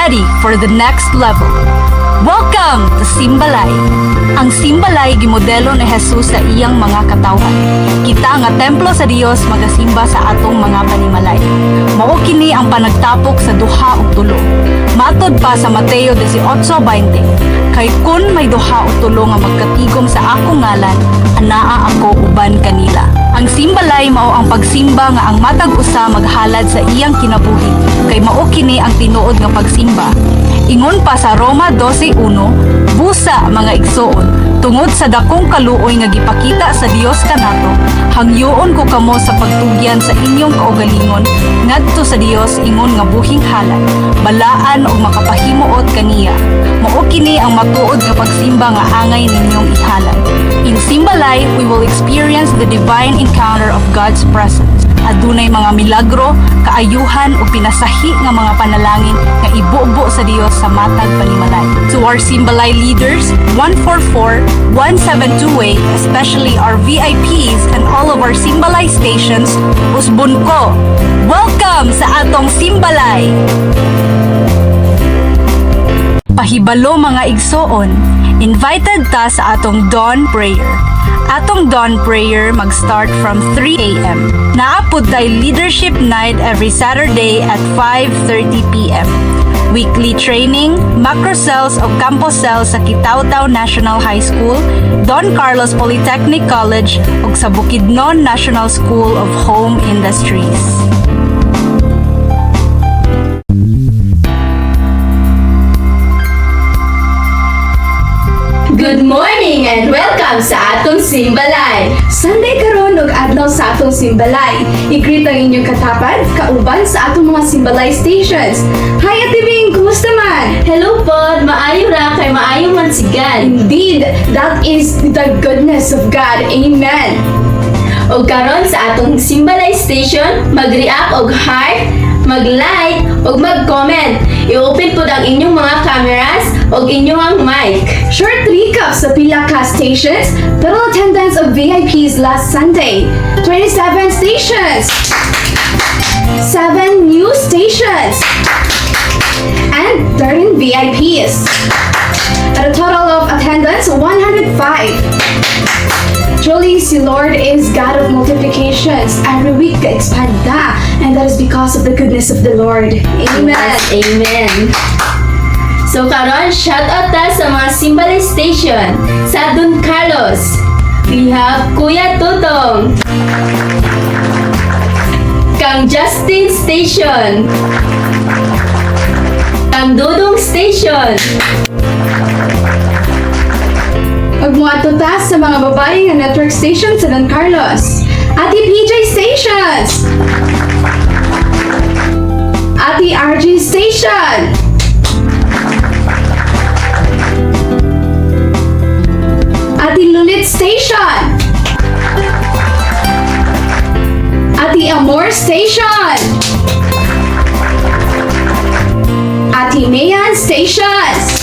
ready for the next level. Welcome to Simbalay. Ang Simbalay gimodelo ni Jesus sa iyang mga katawhan. Kita nga templo sa Dios magasimba sa atong mga panimalay. Mao kini ang panagtapok sa duha ug tulo. Matod pa sa Mateo 18:20, kay kun may duha ug tulo nga magkatigom sa akong ngalan, anaa ako uban kanila. Ang Simbalay mao ang pagsimba nga ang matag usa maghalad sa iyang kinabuhi, kay mao kini ang tinuod nga pagsimba. Ingon pa sa Roma 12:1, busa mga igsoon, tungod sa dakong kaluoy nga gipakita sa Dios kanato, hangyoon ko kamo sa pagtugyan sa inyong kaugalingon ngadto sa Dios ingon nga buhing halad, balaan ug makapahimuot kaniya. Mao kini ang matuod nga pagsimba nga angay ninyong ihalad. In Simbalay, we will experience the divine encounter of God's presence. Adunay mga milagro, kaayuhan ug pinasahi nga mga panalangin nga ibubo sa Dios sa matag panimalay. To our Simbalay leaders, 144, 1728, especially our VIPs and all of our Simbalay stations, usbon ko, welcome sa atong Simbalay! Pahibalo mga igsoon, invited ta sa atong dawn prayer. Atong dawn prayer mag-start from 3 a.m. Naapod tay leadership night every Saturday at 5:30 p.m. Weekly training, macro cells o campus cells sa Kitaw-Taw National High School, Don Carlos Polytechnic College ug sa Bukidnon National School of Home Industries. Good morning and welcome sa atong Simbalay. Sunday karon ug adlaw sa atong Simbalay. I-greet ang inyong katapad, kauban sa atong mga Simbalay stations. Hi Ate Bing, kumusta man? Hello pod, maayo ra kay maayo man sigan. Indeed, that is the goodness of God. Amen. Og karon sa atong Simbalay station, mag-react og heart, mag-like og mag-comment. I-open pod ang inyong mga cameras og inyong mic. Short recap sa pila ka stations. Total attendance of VIPs last Sunday, 27 stations. 7 new stations. And 13 VIPs. At a total of attendance, 105. Truly, si Lord is God of multiplications. Every week, ka-expand na. And that is because of the goodness of the Lord. Amen. Yes, amen. So karon, shout out ta sa mga Simbalay station. Sa Don Carlos, we have Kuya Tutong. Kang Justin Station. Kang Dudong Station. Magmuato ta sa mga babae nga network station sa Don Carlos. Ate PJ Stations. Ate RG Station. Ate Lulit Station. Ate Amor Station. Ate Mayan Stations.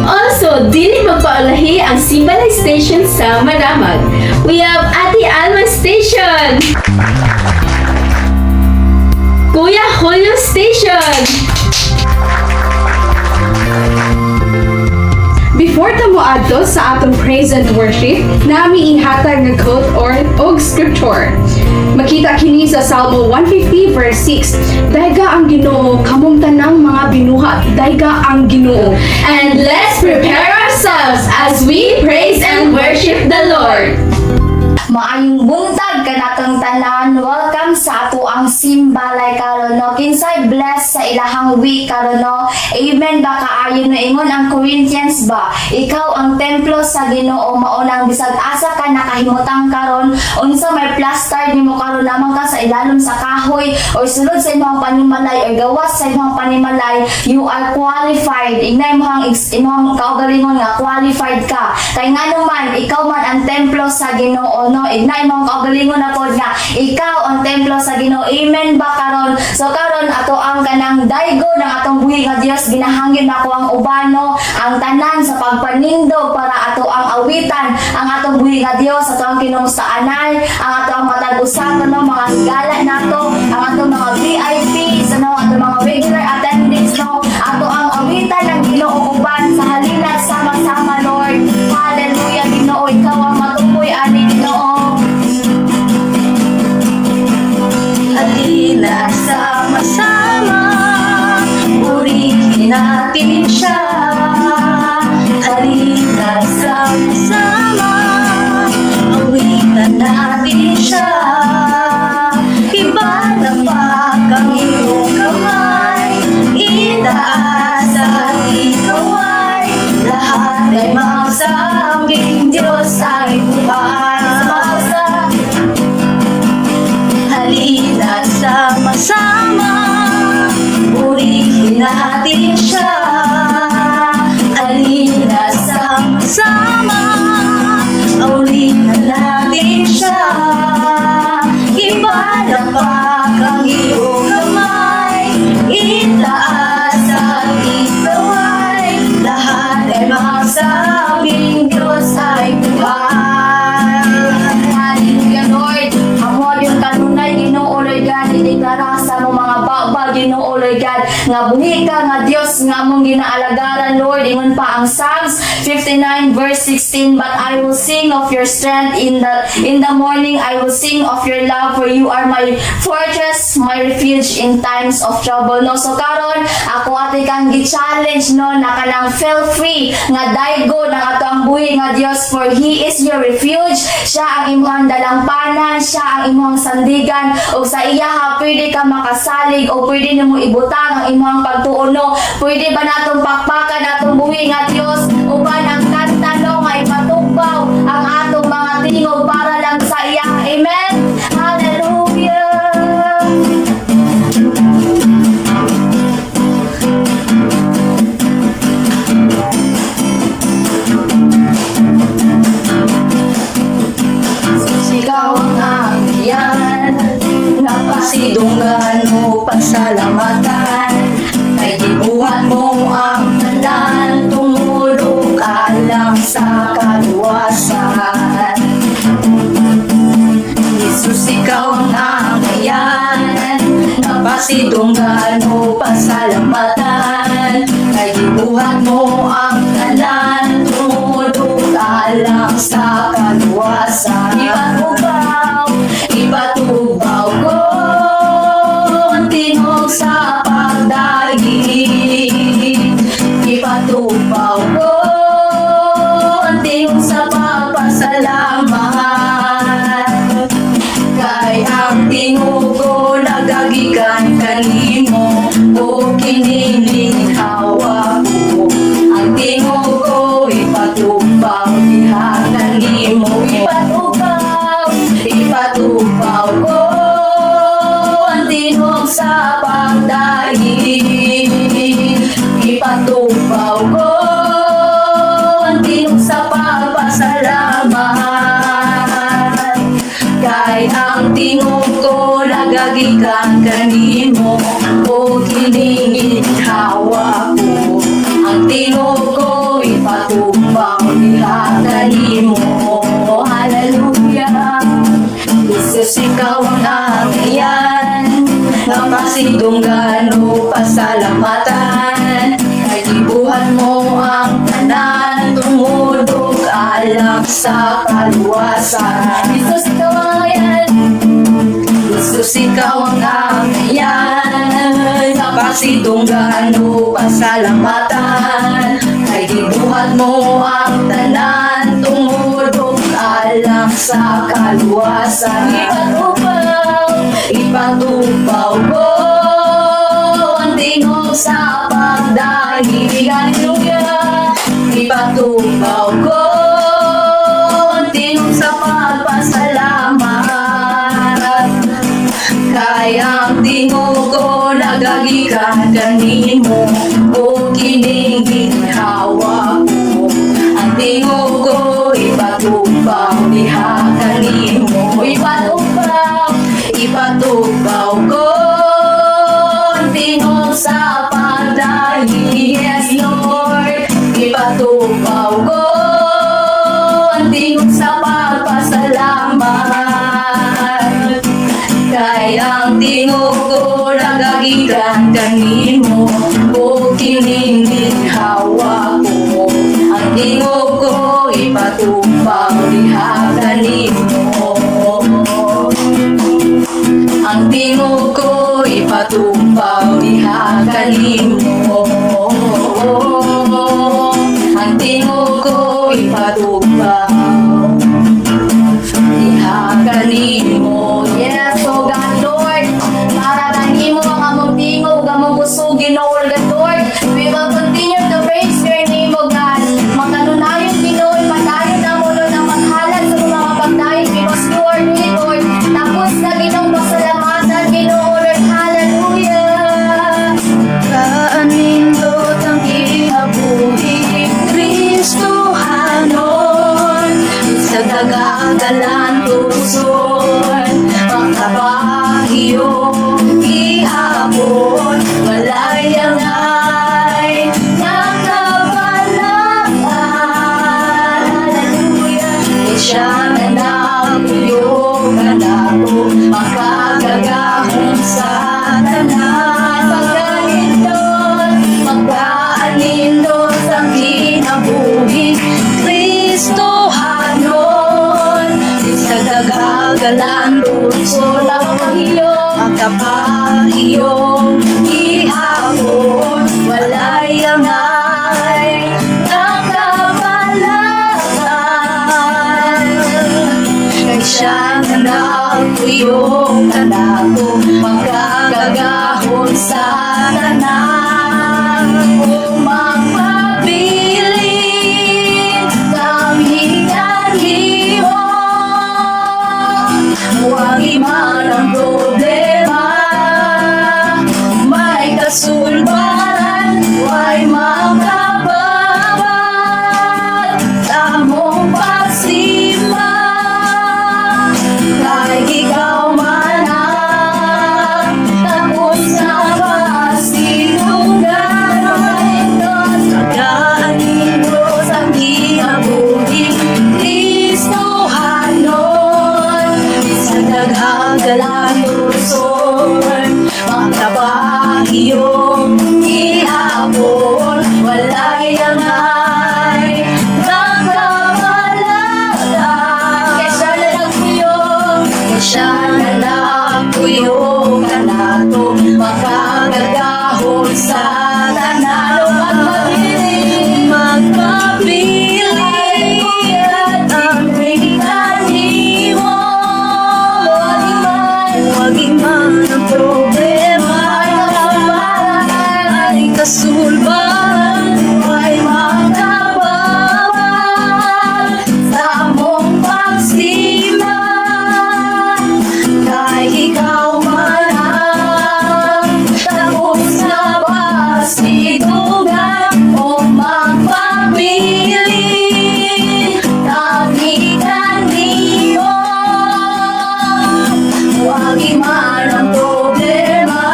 Also, dili magpaulahi ang Simbalay station sa Maramag. We have Ate Alma Station. Kuya Julio Station. Before ta moadto sa atong praise and worship, nami ihatag nga quote og scripture. Makita kini sa Salmo 150 verse 6. Dayga ang Ginoo kamong tanang mga binuhat, dayga ang Ginoo. And let's prepare ourselves as we praise and worship the Lord. Maayong buntag kanatong tanan. Welcome sa ato ang Simbalay karon no. Kinsay bless sa ilahang week karon no. Amen ba kaayo no ingon ang Corinthians ba. Ikaw ang templo sa Ginoo maunang bisag asa ka nakahimutang karon unsa may plaster nimo karon lamang ka sa ilalom sa kahoy o sulod sa imong panimalay o gawas sa imong panimalay, you are qualified. Ignay mo ang imong kaugalingon nga qualified ka. Kay ngano man ikaw man ang templo sa Ginoo no. Ignay mo ang kaugalingon na pod nga ikaw ang templo templo sa Ginoo. Amen ba karon? So karon ato ang kanang daygo ng atong buhi nga Dios ginahangin nako ang ubano, ang tanan sa pagpanindog para ato ang awitan, ang atong buhi nga Dios ato ang kinumustaanay, ang ato ang matag usapan no mga gala nato, ang atong mga VIPs no, atong mga regular attendees no, ato ang awitan ng Ginoo uban sa halina sama-sama Lord. Hallelujah Ginoo, ikaw ang matukoy ani Ginoo. Halina sama-sama, purihin natin siya. Halina sama-sama, awitan natin siya. Iba na pag ang iyong kamay, itaas at ikaway, lahat ay magsabing Diyos ay buhay. Halina sama-sama, purihin natin siya. Halina sama-sama, awitan natin siya. Iba na pag ang iyong kamay, itaas at ikaway, lahat ay magsabing Diyos ay buhay. Hallelujah Lord. Amo yung kanunay Ginoo Lord God, ideklara sa mo mga baba Ginoo Lord God, nga buhi ka nga Dios nga among ginaalagaran Lord. Ingon pa ang Psalms 59 verse 16, but I will sing of your strength in the morning, I will sing of your love, for you are my fortress, my refuge in times of trouble. No, so karon ako ati kang gi-challenge no na kanang feel free nga daygo ng ato ang buhi nga Dios, for He is your refuge. Siya ang imong dalampanan, siya ang imong sandigan, o sa iya ha pwede ka makasalig o pwede nimo ibutang ang imong pagtuono. Pwede ba natong pakpakan atong buhi nga Dios uban ang kanta no nga ipatugbaw ang atong mga tingog para lang sa iya. Amen. Hallelujah. Sigaw ang angyan, napasidunggan mo pasalamatan. Kay gibuhat mo ang tanan, tumulong ka lang sa kaluwasan. Jesus, ikaw ang angyan, napasidunggan mo pasalamatan. Kay gibuhat mo ang tanan, tumulong ka lang sa kaluwasan. Ipatubaw ko ang tingog sa pagdaigig. Ipatubaw ko ang tingog sa pagpasalamat. Kay ang tingog ko nagagikan kanimo, o kinininhawa ko. Ang tingog ko ipatubaw diha kanimo. Ipatubaw ko ang tingog sa pagdaigig. Ipatubaw ko ang tingog sa pagpasalamat. Kay ang tingog ko nagagikan kanimo, o kinininhawa ko. Ang tingog ko ipatubaw diha kanimo. Hallelujah. Jesus, ikaw ang angyan, napasidunggan o pasalamatan. Kay gibuhat mo ang tanan, tumulog alak sa kaluwasan. Jesus, ikaw ang angyan. Jesus, ikaw ang angyan, napasidunggan o pasalamatan. Kay gibuhat mo ang tanan, tumulog alak sa kaluwasan. Ipatubaw ko ang tingog sa pagdaigig. Hallelujah. Ipatubaw ko ang tingog sa pagpasalamat. Kay ang tingog ko nagagikan kanimo, o kinininhawa ko. Ang tingog ko ipatubaw diha kanimo. Ipatubaw ipatupaw ko tingog sa pagdahi. Yes, Lord, ipatupaw ko tingog sa pagpasalamat. Kay ang tingog ko nagagikan kanimo, o kining ginhawa ko. Ang tingog ko ipatupaw diha kanimo. Ang tingog ko ipatupaw diha kanimo. Ang tingog ko ipatupaw diha kanimo. Yes, oh God, Lord, para kanimo ang among tingog, among gusto, Ginoo, Lord. We will continue to praise your name, oh God. Magkanunayon, Ginoo, padayon na mo, Lord, ang maghalad sa mga pagdayon, because you are good, Lord. Tapos na, Ginoo, pasalamatan, Ginoo, Lord. Hallelujah. Kaanindot ang kinabuhi, Kristohanon, sa dagagalan tuson, makabahiyong ihapon, walay angay, nakabalakad. Hallelujah. Siya na nakuyong kanako, makagagahon sa tanan. Magkaanindot ang kinabuhi, Kristohanon, sa dagagalan lungsod, makapahiyong ihapon, walay angay, nakabalakad. Kay siya na nakuyong kanako, makagagahon sa tanan. Kung magpabilin kami kanimo, huwag iman ang problema, may kasulbaran, huwag makababad, tamong pagsimba, kahit ikaw man ang tapos na pasinugan. Pagkaanindot ang kinabuhi, Kristohanon, sa dagagalan lungsod, makabahiyong ihapon, walay angay, nakabalakad. Kay siya na nagpuyong, kay siya na nagpuyong kanato, makagagahon sa tanan. Magpabilin ang kanimo, huwag iman ang problema, ay kasulbahan, ay makabawal sa mong pagsima, kahit ikaw man ang tapos na pasitugan, o magpapili kami kanimo, huwag iman ang problema,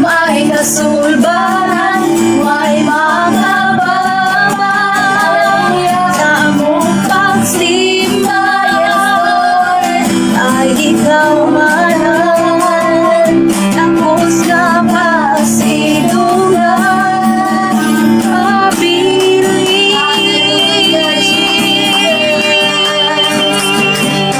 may kasulbahan, may makabawal sa mong pagsimba, ay ikaw manan, tapos na pasitugan, pabili.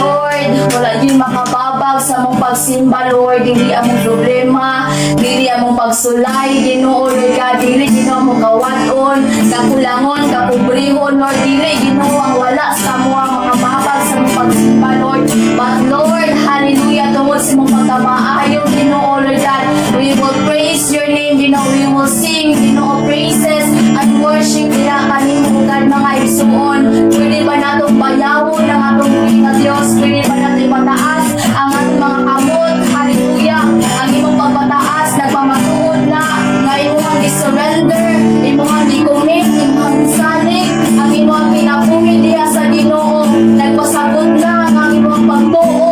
Lord, wala din makababag sa mong pagsimba, Lord. Dili among problema, dili among pagsulay, Ginoo, Lord God, dili Ginoo mo kawaton, kakulangon, kakubrihon, Lord, dili Ginoo ang wala sa mga makababag sa mong pagsimba, Lord. But Lord, hallelujah, tungod sa mong pagkamaayo, Ginoo, Lord God, we will praise your name, Ginoo, we will sing, Ginoo, praises and worship nila kanimo, God, mga igsuon. Pwede ba natong bayawon ang atong mga Diyos? Pwede ba natin mataas ang ating mga kamot? Hallelujah! Ang imong pagpataas, nagpamatuod na, nga imong i-surrender, imong i-commit, imong salig, ang imong pinapungin diya sa Ginoo. Nagpasabot na ang imong pagtuo,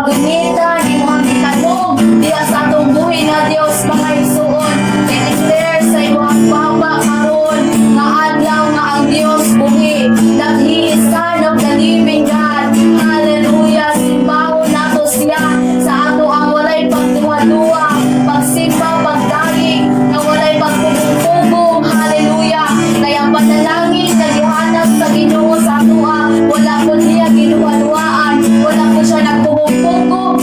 pagunitan, imuhang itanong, diya sa atong buhay na Dios mga igsuon. I-declare sa imuhang baba karon nga adlaw nga ang Dios buhi. That He is Son of the living God. Hallelujah. Simbaho nato siya sa ato ang walay pagduwa-duwa, pagsimba, pagdaling, na walay pagpupugong. Hallelujah. Kaya panalangin na gihanap sa Ginoo sa ato wala po niya ginuwa-duwaan, wala po siya nagpupugong,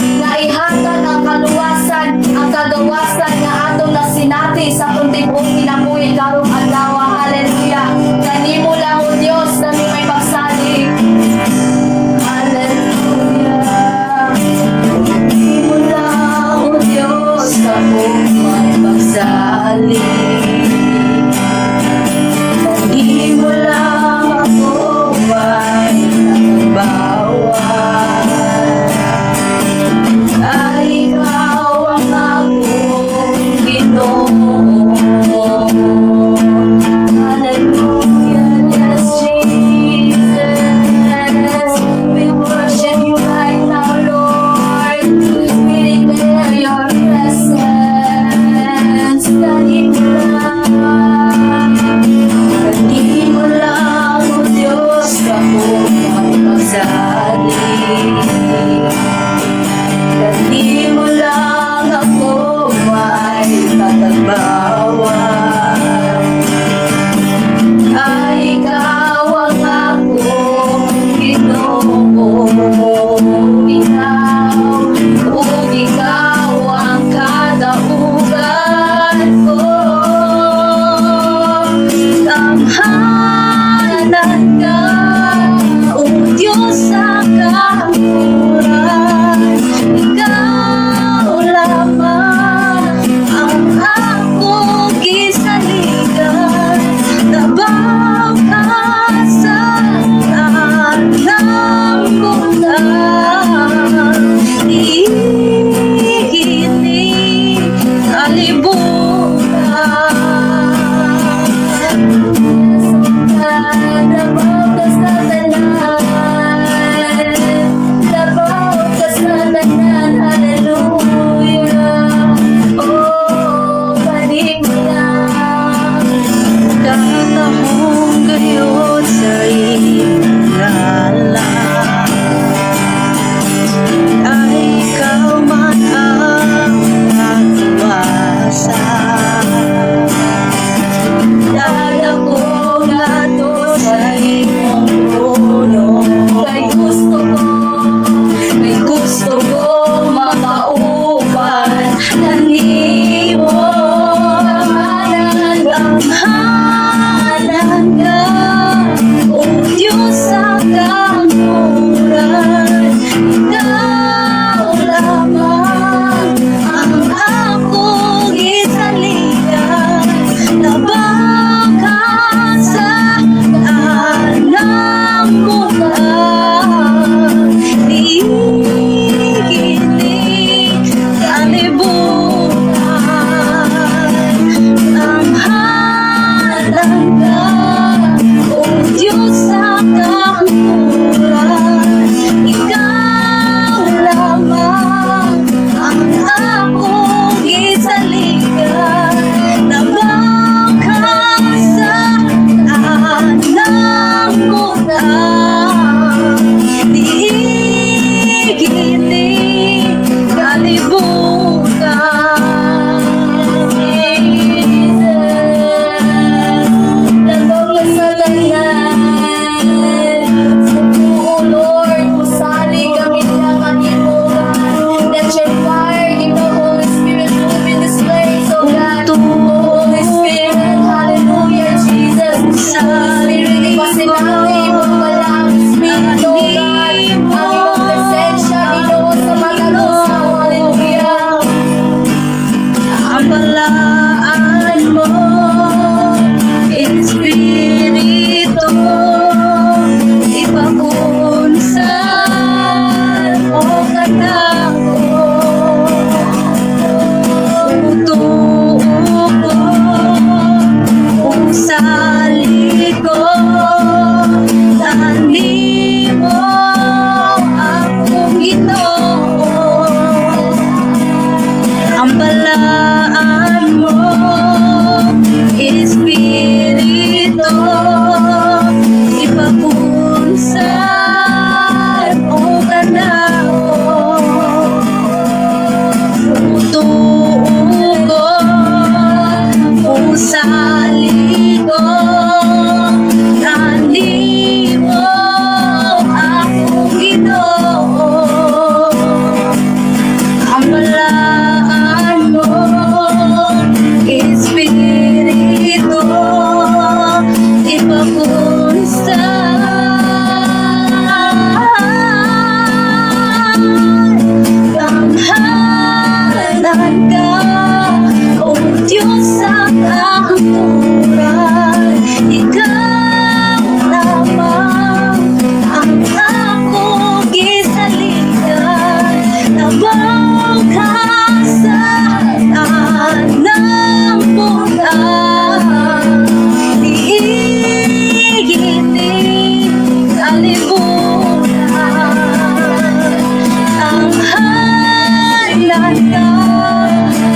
ka,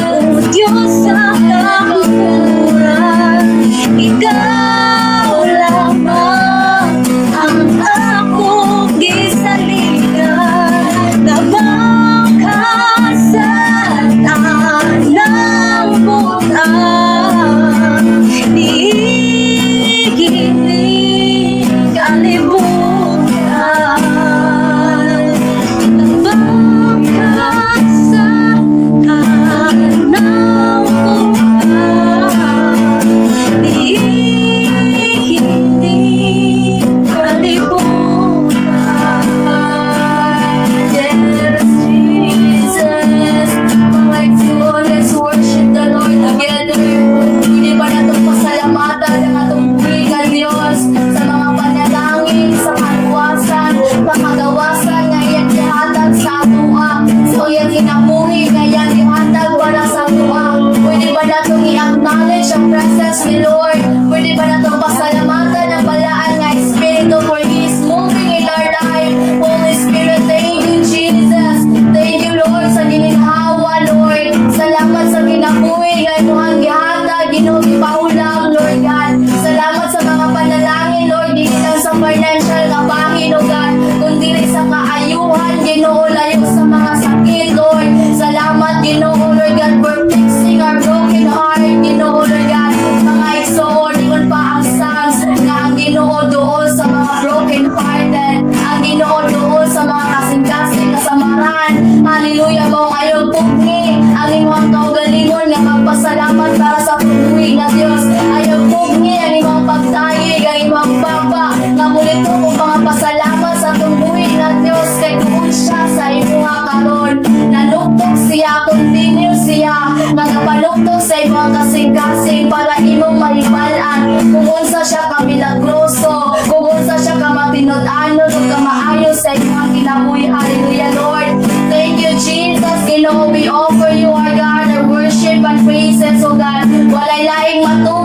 O Diyos sa kakuran. Ikaw lamang ang akong gisaligan, tabang ka sa tanang butang, diigili kalibutan. Tabang ka sa tanang butang, diigili kalibutan. Yes, Jesus, my soul, let's worship the Lord together. Hindi ba natong pasalamatan ng atong buwigan, Diyos, sa mga panalangin, sa kaluwasan, pakagawasan nga iyang ihatag sa atua. So iyang inamuhi nga iyang ihatag para sa atua. Pwede ba natong i-acknowledge ang presence ni Lord? Pwede ba natong pasalamatan ang balaan nga Espiritu for He is moving in our life. Holy Spirit, thank you, Jesus. Thank you, Lord, sa gininhawa, Lord. Salamat sa ginabuhi nga imuhang gihatag, Ginoo gipaulang, Lord God. Salamat sa mga panalangin, Lord, dili lang sa financial nga bahin, O God, kundi sa kaayuhan, Ginoo, layo sa mga sakit, Lord. Salamat, Ginoo, Lord God, for fixing our broken heart, Ginoo, Lord God. Mga igsoon, ingon pa ang songs na ang Ginoo doon sa mga broken hearted, ang Ginoo doon sa mga kasing-kasing kasamaran. Hallelujah, mong ayaw pugni ang imong kaugalingon nga magpasalamat para sa pagbuhi na Dios. Ayaw pugni ang imong pagtayig, ang imong baba nga muli to kung mga pasalamat sa pagbuhi na Dios kay tuon siya sa imuha karon. Nanuktok siya, continue siya, nagapaluktok sa imong kasing-kasing para imong mahibalan kung unsa siya ka milagroso, kung unsa siya ka matinud-anon ug ka maayo sa imong kinabuhi. Hallelujah, Lord. Thank you, Jesus. Ginoo, we offer you, our God, our worship and praises, O God. Walay laing matuod